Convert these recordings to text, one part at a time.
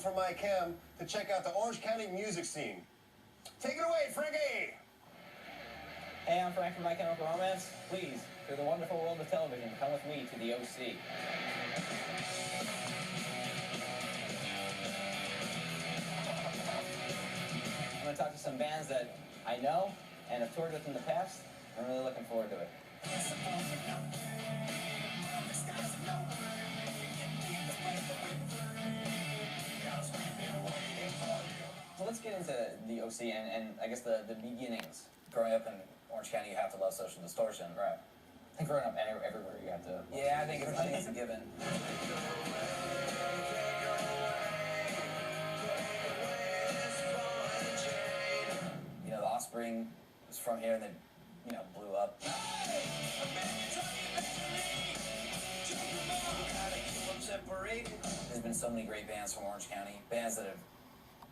from my cam to check out the Orange County music scene. Take it away, Frankie! Hey, I'm Frank from My Chemical Romance. Please, through the wonderful world of television, come with me to the OC. I'm going to talk to some bands that I know and have toured with in the past. I'm really looking forward to it. So let's get into the OC and I guess the beginnings. Growing up in Orange County, you have to love Social Distortion. Right. And growing up everywhere, you have to. Yeah, I think it's a given. You know, the Offspring was from here and then, you know, blew up. There's been so many great bands from Orange County, bands that have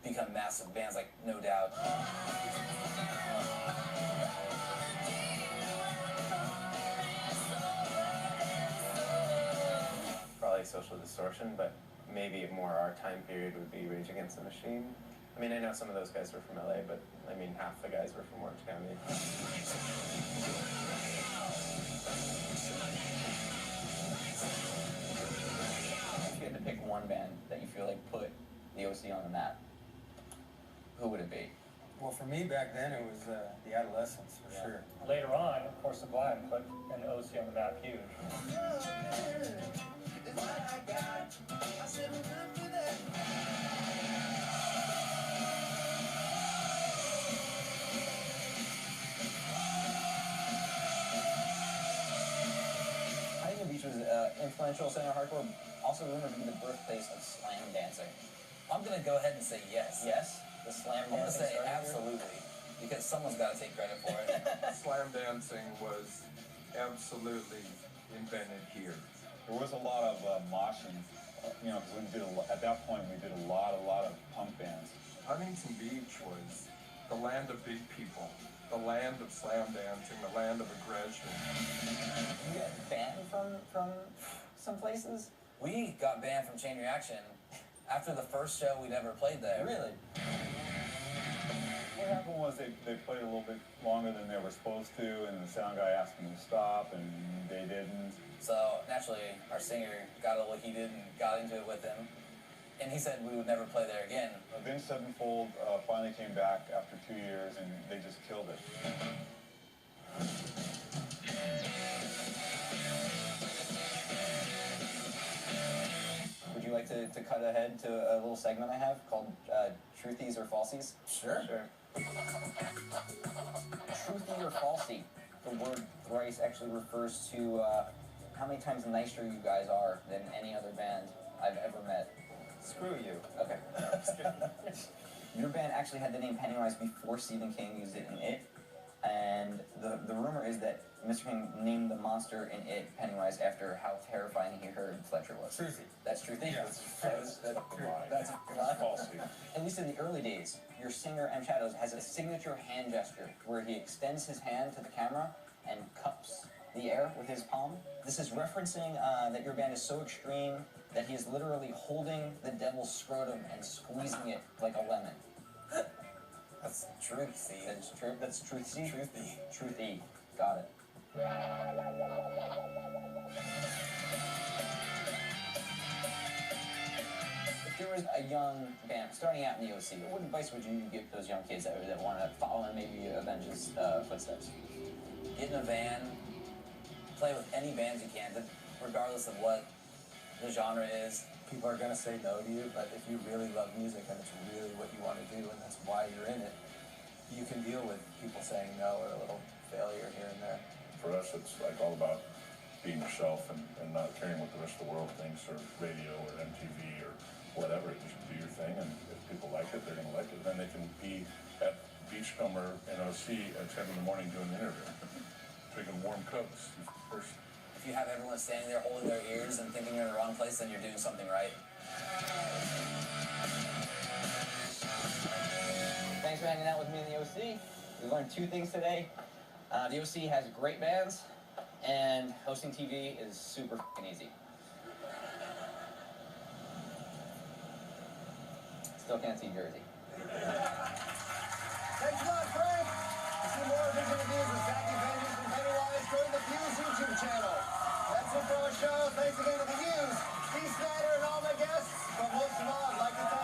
become massive, bands like No Doubt. Probably Social Distortion, but maybe more our time period would be Rage Against the Machine. I mean, I know some of those guys were from LA, but I mean, half the guys were from Orange County. If you had to pick one band that you feel like put the OC on the map, who would it be? Well, for me back then, it was the Adolescents, for sure. Later on, of course, Sublime put an OC on the map huge. Huntington Beach was influential center hardcore, also rumored to be the birthplace of slam dancing. I'm going to go ahead and say yes. Yes? The slam dancing I'm going to say started here? absolutely, because someone's got to take credit for it. Slam dancing was absolutely invented here. There was a lot of moshing, you know, because at that point we did a lot of punk bands. Huntington Beach was the land of big people, the land of slam dancing, the land of aggression. You got banned from some places? We got banned from Chain Reaction after the first show we'd ever played there. Really? What happened was they played a little bit longer than they were supposed to, and the sound guy asked them to stop, and they didn't. So naturally, our singer got a little heated and got into it with him. And he said we would never play there again. Avenged Sevenfold finally came back after 2 years, and they just killed it. Would you like to cut ahead to a little segment I have called Truthies or Falsies? Sure. Truthy or falsy? The word thrice actually refers to how many times nicer you guys are than any other band I've ever met. Screw you. Okay. Your band actually had the name Pennywise before Stephen King used it in It. And the rumor is that Mr. King named the monster in It Pennywise after how terrifying he heard Fletcher was. Truthy. That's truthy? Yeah. That's Falsy. At least in the early days, your singer M. Shadows has a signature hand gesture where he extends his hand to the camera and cups the air with his palm. This is referencing that your band is so extreme that he is literally holding the devil's scrotum and squeezing it like a lemon. That's truthy. That's true. That's truthy. Truthy. Truthy. Got it. If there was a young band starting out in the OC, what advice would you give those young kids that want to follow in maybe Avenge's footsteps? Get in a van, play with any bands you can, regardless of what the genre is. People are going to say no to you, but if you really love music and it's really what you want to do and that's why you're in it, you can deal with people saying no or a little failure here and there. For us, it's like all about being yourself and not caring what the rest of the world thinks, or radio or MTV or whatever. Just do your thing, and if people like it, they're going to like it. Then they can be at Beachcomber in OC at 10 in the morning doing the interview, drinking warm Cokes first. If you have everyone standing there holding their ears and thinking you're in the wrong place, then you're doing something right. Thanks for hanging out with me in the OC. We learned two things today. The OC has great bands, and hosting TV is super f***ing easy. Still can't see Jersey. Thanks a lot, Frank. To see more of his interviews with Zachy Vengeance and Pennywise, go to the Fuse YouTube channel. That's it for our show. Thanks again to the Fuse, Steve Snyder, and all my guests. But most of all, I'd like to thank